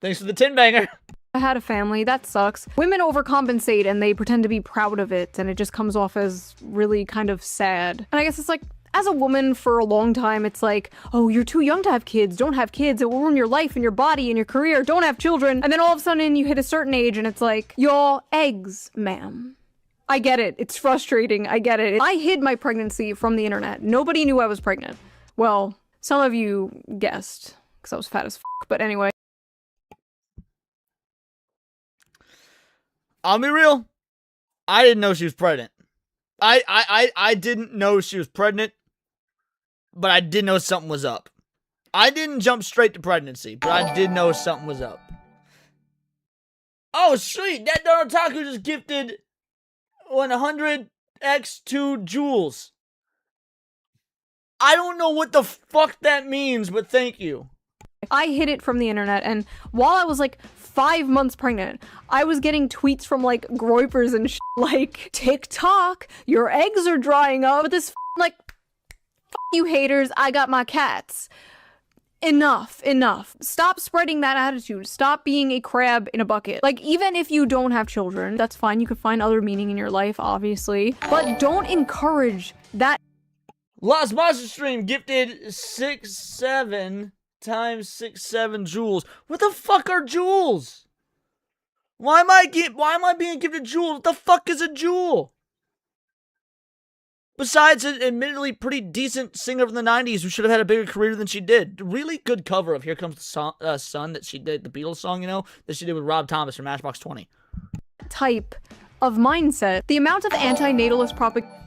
Thanks for the 10-banger. I had a family, that sucks. Women overcompensate and they pretend to be proud of it, and it just comes off as really kind of sad. And I guess it's like, as a woman for a long time, it's like, oh, you're too young to have kids, don't have kids, it will ruin your life and your body and your career, don't have children. And then all of a sudden you hit a certain age and it's like, you're eggs, ma'am. I get it, it's frustrating, I get it. I hid my pregnancy from the internet. Nobody knew I was pregnant. Well, some of you guessed, because I was fat as fuck, but anyway. I'll be real. I didn't know she was pregnant. I didn't know she was pregnant, but I did know something was up. I didn't jump straight to pregnancy, but I did know something was up. Oh, sweet. That darn otaku just gifted 100x to Jules. I don't know what the fuck that means, but thank you. I hid it from the internet, and while I was like 5 months pregnant, I was getting tweets from like groypers and like, TikTok, your eggs are drying up. But this like, you haters, I got my cats. Enough. Stop spreading that attitude. Stop being a crab in a bucket. Like, even if you don't have children, that's fine. You can find other meaning in your life, obviously. But don't encourage that. Lost Monster Stream gifted 7 times 7 jewels. What the fuck are jewels? Why am I being gifted jewels? What the fuck is a jewel? Besides an admittedly pretty decent singer from the 90s who should have had a bigger career than she did. Really good cover of Here Comes the Sun that she did, the Beatles song, you know, that she did with Rob Thomas from Matchbox 20. Type of mindset. The amount of anti-natalist propaganda.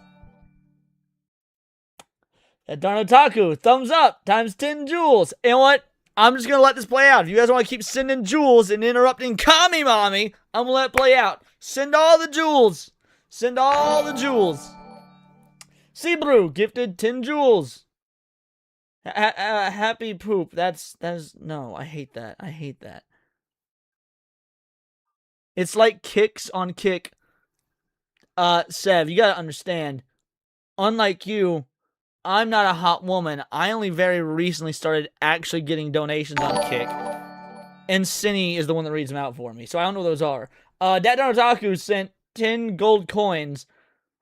That darn otaku, thumbs up, times 10 jewels. You know what? I'm just going to let this play out. If you guys want to keep sending jewels and interrupting Kami Mommy, I'm going to let it play out. Send all the jewels. Send all the jewels. Seabrew gifted 10 jewels. Happy poop. That's no, I hate that. I hate that. It's like kicks on kick. Sev, you got to understand. Unlike you, I'm not a hot woman. I only very recently started actually getting donations on Kick. And Cinny is the one that reads them out for me. So I don't know what those are. Dat Otaku sent 10 gold coins.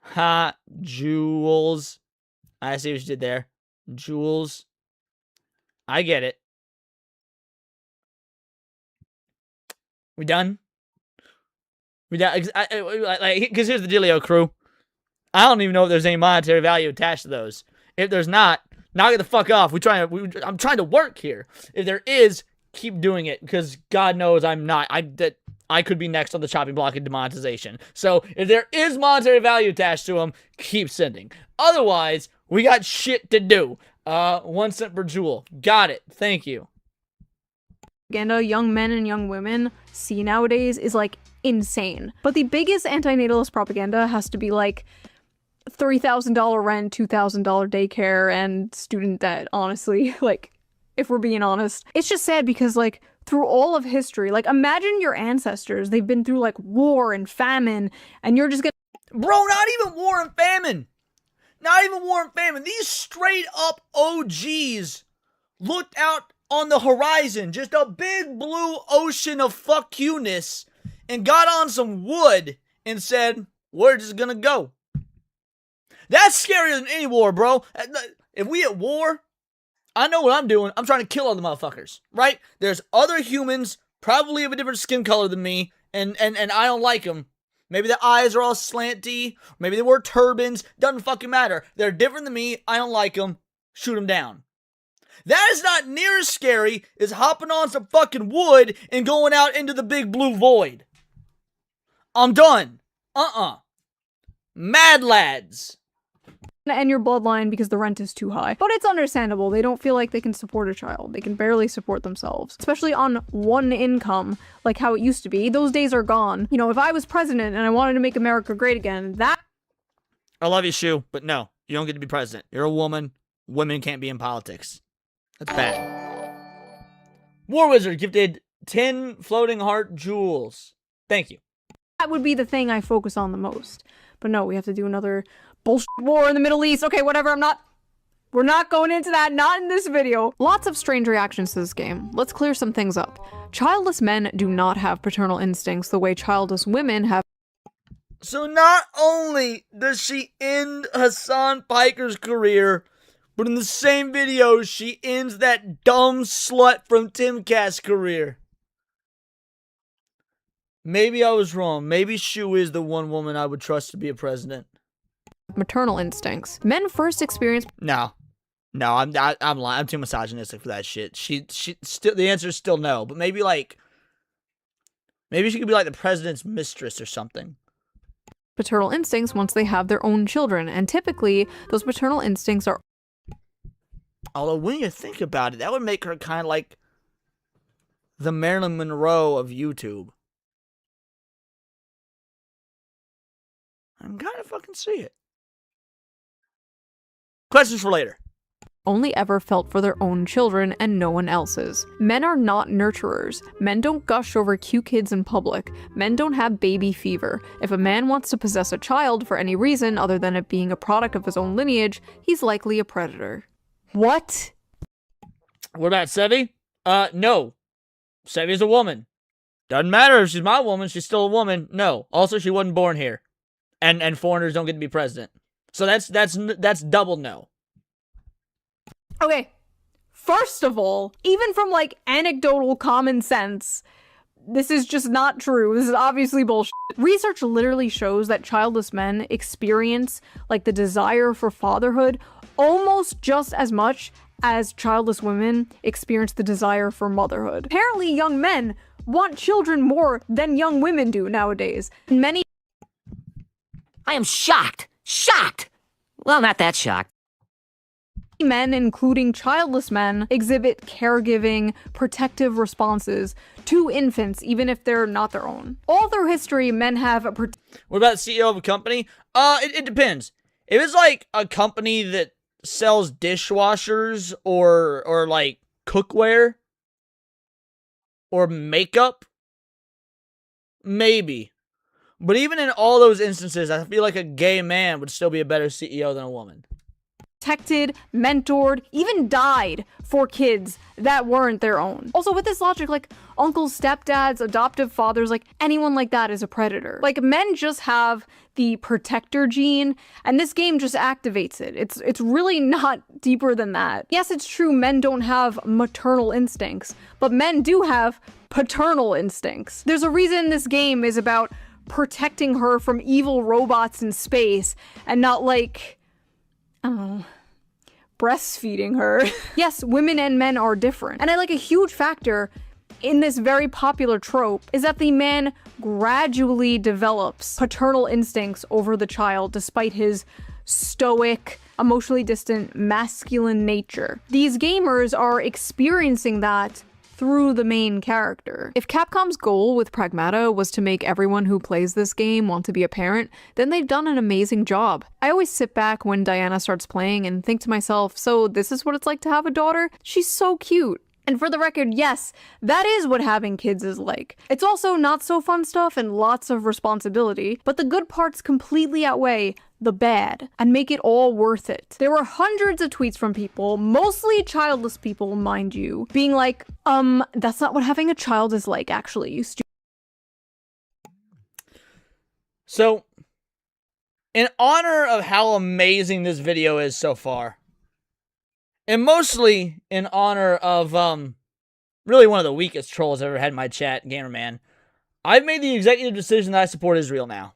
Ha, jewels. I see what you did there. Jewels. I get it. We done? We done? Because here's the dealio, crew. I don't even know if there's any monetary value attached to those. If there's not, knock it the fuck off. I'm trying to work here. If there is, keep doing it, because God knows I'm not. I could be next on the chopping block of demonetization. So if there is monetary value attached to them, keep sending. Otherwise, we got shit to do. 1 cent per jewel. Got it. Thank you. Propaganda young men and young women see nowadays is like insane. But the biggest anti-natalist propaganda has to be like $3,000 rent, $2,000 daycare, and student debt, honestly. Like, if we're being honest. It's just sad because, like, through all of history, like, imagine your ancestors. They've been through, like, war and famine, and you're just gonna... Bro, not even war and famine! Not even war and famine. These straight-up OGs looked out on the horizon, just a big blue ocean of fuck you-ness, and got on some wood and said, we're just gonna go. That's scarier than any war, bro. If we at war, I know what I'm doing. I'm trying to kill all the motherfuckers, right? There's other humans, probably of a different skin color than me, and I don't like them. Maybe their eyes are all slanty. Maybe they wear turbans. Doesn't fucking matter. They're different than me. I don't like them. Shoot them down. That is not near as scary as hopping on some fucking wood and going out into the big blue void. I'm done. Mad lads. And your bloodline because the rent is too high. But it's understandable. They don't feel like they can support a child. They can barely support themselves, especially on one income, like how it used to be. Those days are gone. You know, if I was president and I wanted to make America great again, that... I love you, Shoe, but no, you don't get to be president. You're a woman. Women can't be in politics. That's bad. War Wizard gifted 10 floating heart jewels. Thank you. That would be the thing I focus on the most. But no, we have to do another bullshit war in the Middle East. Okay, whatever, we're not going into that, not in this video. Lots of strange reactions to this game. Let's clear some things up. Childless men do not have paternal instincts the way childless women have. So not only does she end Hasan Piker's career, but in the same video, she ends that dumb slut from Timcast's career. Maybe I was wrong. Maybe Shoe is the one woman I would trust to be a president. Maternal instincts. Men first experience... No, I'm lying. I'm too misogynistic for that shit. She still, the answer is still no. But maybe she could be like the president's mistress or something. Paternal instincts once they have their own children, and typically those paternal instincts are... Although when you think about it, that would make her kind of like the Marilyn Monroe of YouTube. I'm kind of fucking see it. Questions for later. Only ever felt for their own children and no one else's. Men are not nurturers. Men don't gush over cute kids in public. Men don't have baby fever. If a man wants to possess a child for any reason other than it being a product of his own lineage, he's likely a predator. What? What about Sevi? No. Sevi's a woman. Doesn't matter if she's my woman, she's still a woman. No. Also, she wasn't born here. And foreigners don't get to be president. So that's double no. Okay, first of all, even from like anecdotal common sense, this is just not true. This is obviously bullshit. Research literally shows that childless men experience like the desire for fatherhood almost just as much as childless women experience the desire for motherhood. Apparently, young men want children more than young women do nowadays. Many I am shocked. Shocked! Well, not that shocked. men, including childless men, exhibit caregiving, protective responses to infants, even if they're not their own. All through history, men have a... What about CEO of a company? It depends. If it's like a company that sells dishwashers or like cookware or makeup, maybe. But even in all those instances, I feel like a gay man would still be a better CEO than a woman. Protected, mentored, even died for kids that weren't their own. Also, with this logic, like, uncles, stepdads, adoptive fathers, like, anyone like that is a predator. Like, men just have the protector gene, and this game just activates it. It's really not deeper than that. Yes, it's true men don't have maternal instincts, but men do have paternal instincts. There's a reason this game is about protecting her from evil robots in space, and not like... oh, breastfeeding her. Yes, women and men are different. And I like a huge factor in this very popular trope is that the man gradually develops paternal instincts over the child despite his stoic, emotionally distant, masculine nature. These gamers are experiencing that through the main character. If Capcom's goal with Pragmata was to make everyone who plays this game want to be a parent, then they've done an amazing job. I always sit back when Diana starts playing and think to myself, so this is what it's like to have a daughter? She's so cute. And for the record, yes, that is what having kids is like. It's also not so fun stuff and lots of responsibility, but the good parts completely outweigh the bad and make it all worth it. There were hundreds of tweets from people, mostly childless people, mind you, being like, that's not what having a child is like, actually, you stupid. So, in honor of how amazing this video is so far, And mostly in honor of really one of the weakest trolls I've ever had in my chat, Gamerman, I've made the executive decision that I support Israel now.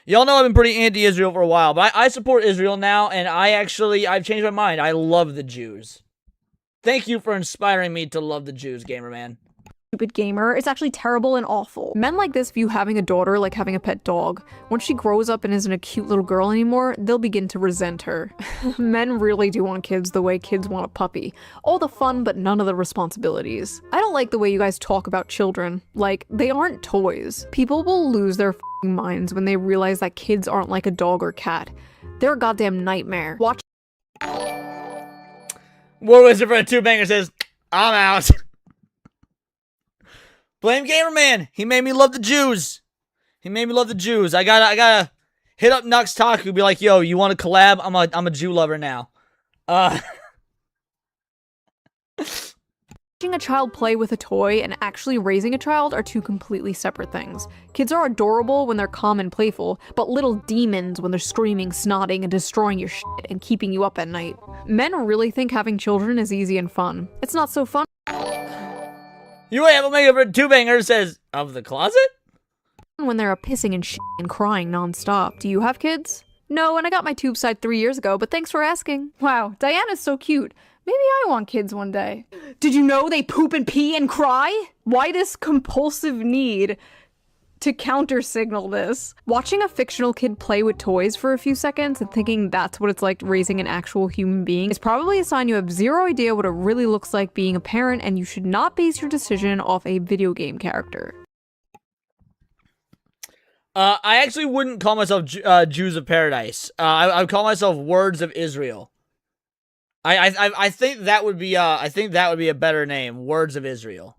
Y'all know I've been pretty anti-Israel for a while, but I support Israel now, and I've changed my mind. I love the Jews. Thank you for inspiring me to love the Jews, Gamerman. Stupid gamer. It's actually terrible and awful. Men like this view having a daughter like having a pet dog. Once she grows up and isn't a cute little girl anymore, they'll begin to resent her. Men really do want kids the way kids want a puppy. All the fun, but none of the responsibilities. I don't like the way you guys talk about children. Like, they aren't toys. People will lose their f***ing minds when they realize that kids aren't like a dog or cat. They're a goddamn nightmare. Watch. War Wizard for a 2-banger says, I'm out. Blame Gamerman. He made me love the Jews. I gotta hit up Nux Taku, be like, yo, you want to collab? I'm a Jew lover now. Watching a child play with a toy and actually raising a child are two completely separate things. Kids are adorable when they're calm and playful, but little demons when they're screaming, snotting, and destroying your shit and keeping you up at night. Men really think having children is easy and fun. It's not so fun. You have Omega for a 2-banger says, of the closet? When they're pissing and shit and crying nonstop. Do you have kids? No, and I got my tube side 3 years ago, but thanks for asking. Wow, Diana's so cute. Maybe I want kids one day. Did you know they poop and pee and cry? Why this compulsive need to counter-signal this? Watching a fictional kid play with toys for a few seconds and thinking that's what it's like raising an actual human being is probably a sign you have zero idea what it really looks like being a parent, and you should not base your decision off a video game character. I actually wouldn't call myself Jews of Paradise. I would call myself Words of Israel. I think that would be a better name, Words of Israel.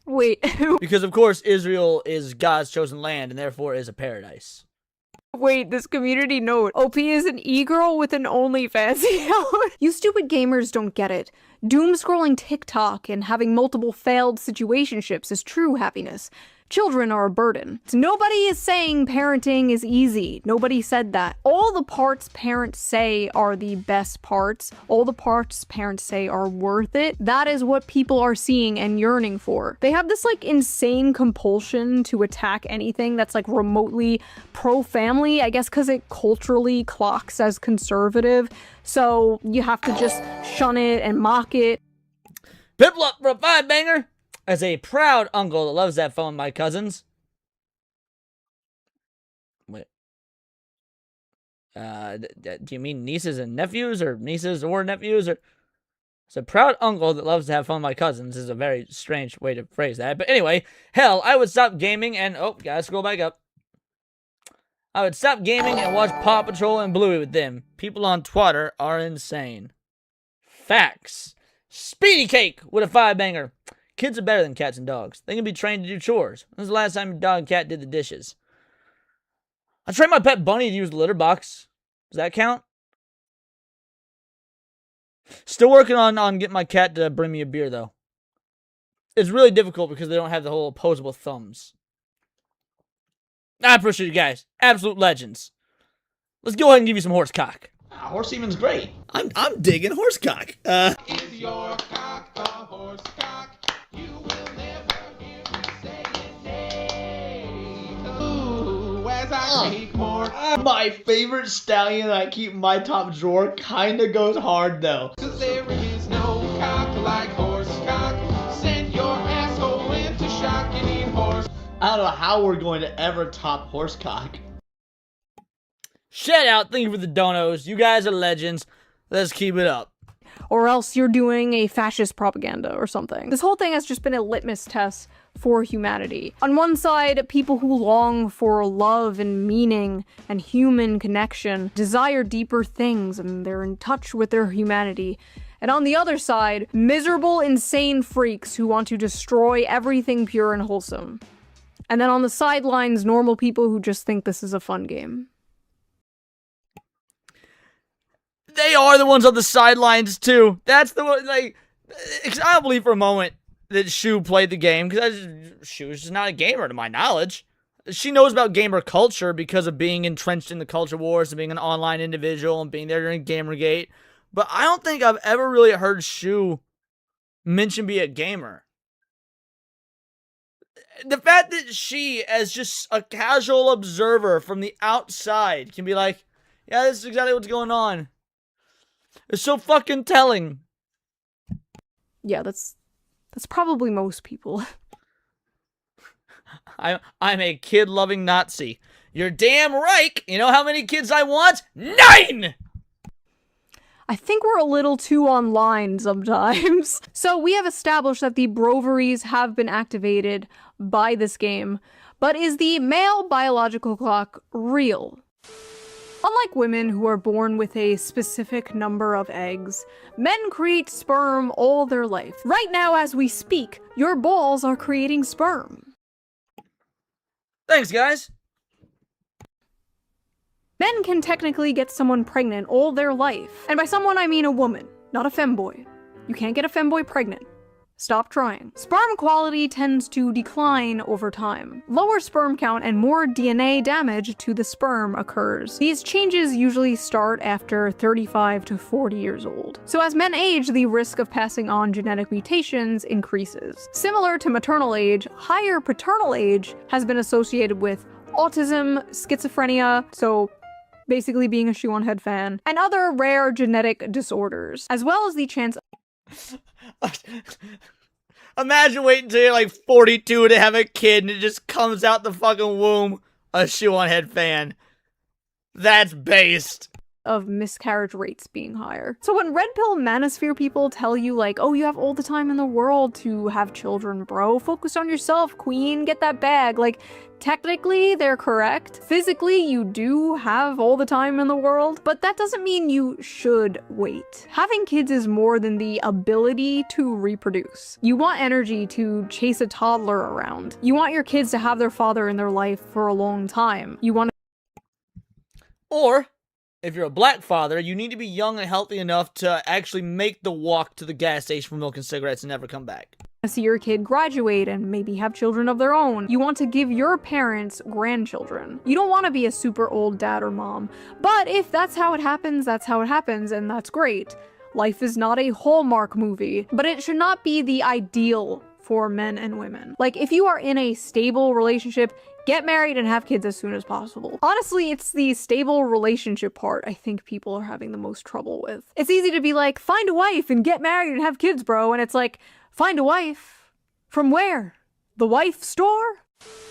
Wait, because of course Israel is God's chosen land and therefore is a paradise. Wait, this community note. OP is an e-girl with an OnlyFans account. You stupid gamers don't get it. Doom scrolling TikTok and having multiple failed situationships is true happiness. Children are a burden. Nobody is saying parenting is easy. Nobody said that. All the parts parents say are the best parts. All the parts parents say are worth it. That is what people are seeing and yearning for. They have this like insane compulsion to attack anything that's like remotely pro-family, I guess because it culturally clocks as conservative. So you have to just shun it and mock it. Piplup for a 5-banger. As a proud uncle that loves that phone, my cousins. Wait. Do you mean nieces and nephews, or nieces or nephews, or? As a proud uncle that loves to have fun with my cousins is a very strange way to phrase that. But anyway, hell, I would stop gaming and gotta scroll back up. I would stop gaming and watch Paw Patrol and Bluey with them. People on Twitter are insane. Facts. Speedy Cake with a 5-banger. Kids are better than cats and dogs. They can be trained to do chores. When was the last time your dog and cat did the dishes? I trained my pet bunny to use the litter box. Does that count? Still working on getting my cat to bring me a beer, though. It's really difficult because they don't have the whole opposable thumbs. I appreciate you guys. Absolute legends. Let's go ahead and give you some horse cock. Horse semen's great. I'm digging horse cock. Is your cock a horse cock? You will never hear me say it. Ooh, as I make more. My favorite stallion I keep in my top drawer kinda goes hard though. 'Cause there is no cock like horse cock. Send your asshole into shock and eat horse. I don't know how we're going to ever top horse cock. Shout out, thank you for the donos. You guys are legends. Let's keep it up. Or else you're doing a fascist propaganda or something. This whole thing has just been a litmus test for humanity. On one side, people who long for love and meaning and human connection desire deeper things and they're in touch with their humanity. And on the other side, miserable, insane freaks who want to destroy everything pure and wholesome. And then on the sidelines, normal people who just think this is a fun game. They are the ones on the sidelines, too. That's the one, like, I don't believe for a moment that Shoe played the game, because Shoe is just not a gamer, to my knowledge. She knows about gamer culture because of being entrenched in the culture wars and being an online individual and being there during Gamergate. But I don't think I've ever really heard Shoe mention be a gamer. The fact that she, as just a casual observer from the outside, can be like, yeah, this is exactly what's going on. It's so fucking telling. Yeah, that's probably most people. I'm a kid-loving Nazi. You're damn right. You know how many kids I want? 9! I think we're a little too online sometimes. So we have established that the broveries have been activated by this game, but is the male biological clock real? Unlike women who are born with a specific number of eggs, men create sperm all their life. Right now as we speak, your balls are creating sperm. Thanks, guys. Men can technically get someone pregnant all their life. And by someone, I mean a woman, not a femboy. You can't get a femboy pregnant. Stop trying. Sperm quality tends to decline over time. Lower sperm count and more DNA damage to the sperm occurs. These changes usually start after 35 to 40 years old. So as men age, the risk of passing on genetic mutations increases. Similar to maternal age, higher paternal age has been associated with autism, schizophrenia, so basically being a Shoe0nHead fan, and other rare genetic disorders, as well as the chance. Imagine waiting until you're like 42 to have a kid and it just comes out the fucking womb a Shoe0nHead fan. That's based. Of miscarriage rates being higher. So when red pill manosphere people tell you like, oh, you have all the time in the world to have children, bro, focus on yourself, queen, get that bag, like, technically they're correct. Physically, you do have all the time in the world, but that doesn't mean you should wait. Having kids is more than the ability to reproduce. You want energy to chase a toddler around. You want your kids to have their father in their life for a long time. You want Or if you're a black father, you need to be young and healthy enough to actually make the walk to the gas station for milk and cigarettes and never come back. see your kid graduate and maybe have children of their own. You want to give your parents grandchildren. You don't want to be a super old dad or mom. But if that's how it happens, that's how it happens, and that's great. Life is not a Hallmark movie, but it should not be the ideal for men and women. Like, if you are in a stable relationship, get married and have kids as soon as possible. Honestly, it's the stable relationship part I think people are having the most trouble with. It's easy to be like, find a wife and get married and have kids, bro. And it's like, find a wife? From where? The wife store?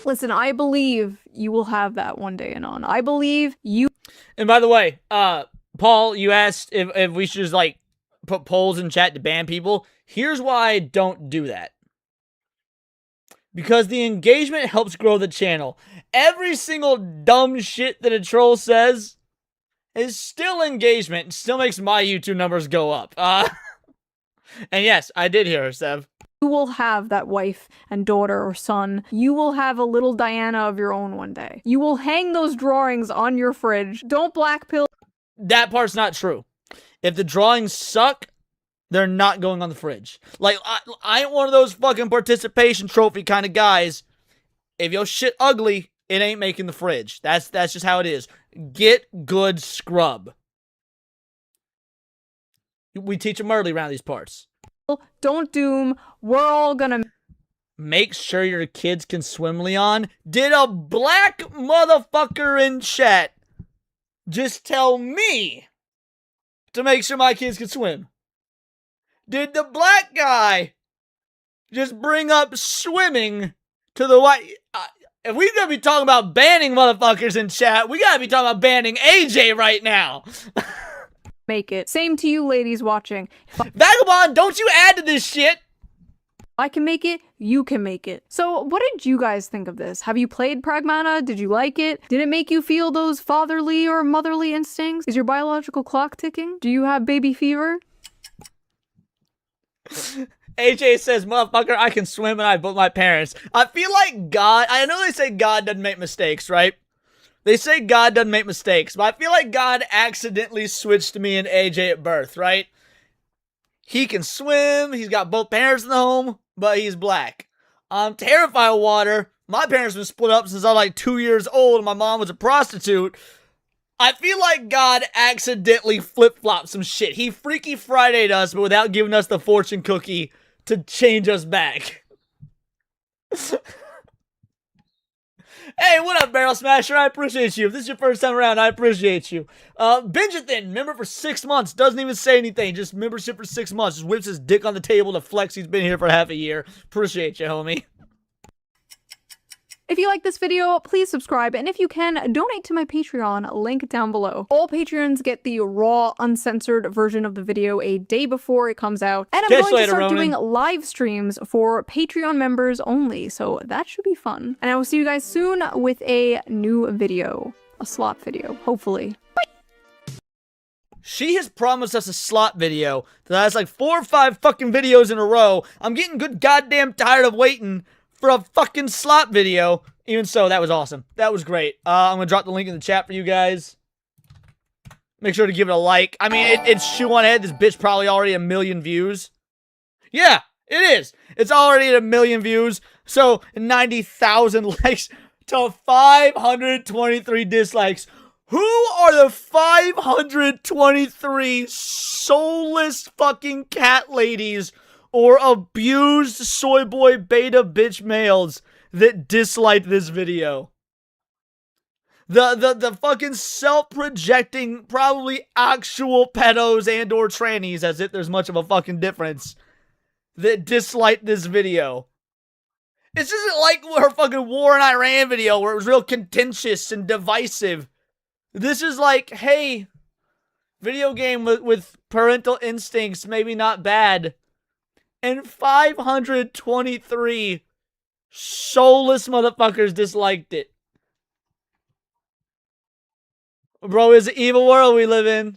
Listen, I believe you will have that one day, Anon. I believe you. And by the way, Paul, you asked if we should just, like, put polls in chat to ban people. Here's why I don't do that. Because the engagement helps grow the channel. Every single dumb shit that a troll says is still engagement. It still makes my YouTube numbers go up. And yes, I did hear her, Sev. You will have that wife and daughter or son. You will have a little Diana of your own one day. You will hang those drawings on your fridge. Don't blackpill. That part's not true. If the drawings suck, they're not going on the fridge. Like, I ain't one of those fucking participation trophy kind of guys. If your shit ugly, it ain't making the fridge. That's just how it is. Get good scrub. We teach them early around these parts. Don't doom. We're all gonna... Make sure your kids can swim, Leon. Did a black motherfucker in chat just tell me to make sure my kids can swim? Did the black guy just bring up swimming to the white? If we're going to be talking about banning motherfuckers in chat, we got to be talking about banning AJ right now. Make it. Same to you ladies watching. Vagabond, don't you add to this shit. I can make it, you can make it. So what did you guys think of this? Have you played Pragmata? Did you like it? Did it make you feel those fatherly or motherly instincts? Is your biological clock ticking? Do you have baby fever? AJ says, motherfucker, I can swim and I both my parents. I feel like God, I know they say God doesn't make mistakes, right? They say God doesn't make mistakes, but I feel like God accidentally switched me and AJ at birth, right? He can swim, he's got both parents in the home, but he's black. I'm terrified of water. My parents have been split up since I was like 2 years old and my mom was a prostitute. I feel like God accidentally flip-flopped some shit. He Freaky Friday'd us, but without giving us the fortune cookie to change us back. Hey, what up, Barrel Smasher? I appreciate you. If this is your first time around, I appreciate you. Benjathan, member for 6 months. Doesn't even say anything. Just membership for 6 months. Just whips his dick on the table to flex he's been here for half a year. Appreciate you, homie. If you like this video, please subscribe, and if you can, donate to my Patreon, link down below. All Patreons get the raw, uncensored version of the video a day before it comes out, and I'm going to start doing live streams for Patreon members only, so that should be fun. And I will see you guys soon with a new video. A slot video, hopefully. Bye! She has promised us a slot video that has like 4 or 5 fucking videos in a row. I'm getting good goddamn tired of waiting for a fucking slot video. Even so, that was awesome. That was great. I'm gonna drop the link in the chat for you guys. Make sure to give it a like. I mean, it's Shoe0nHead. This bitch probably already a million views. Yeah, it is. It's already at 1 million views. So 90,000 likes to 523 dislikes. Who are the 523 soulless fucking cat ladies or abused soy boy beta bitch males that disliked this video? The fucking self-projecting, probably actual pedos and or trannies, as if there's much of a fucking difference, that disliked this video. This isn't like her fucking war in Iran video where it was real contentious and divisive. This is like, hey, video game with parental instincts, maybe not bad. And 523 soulless motherfuckers disliked it. Bro, it's an evil world we live in.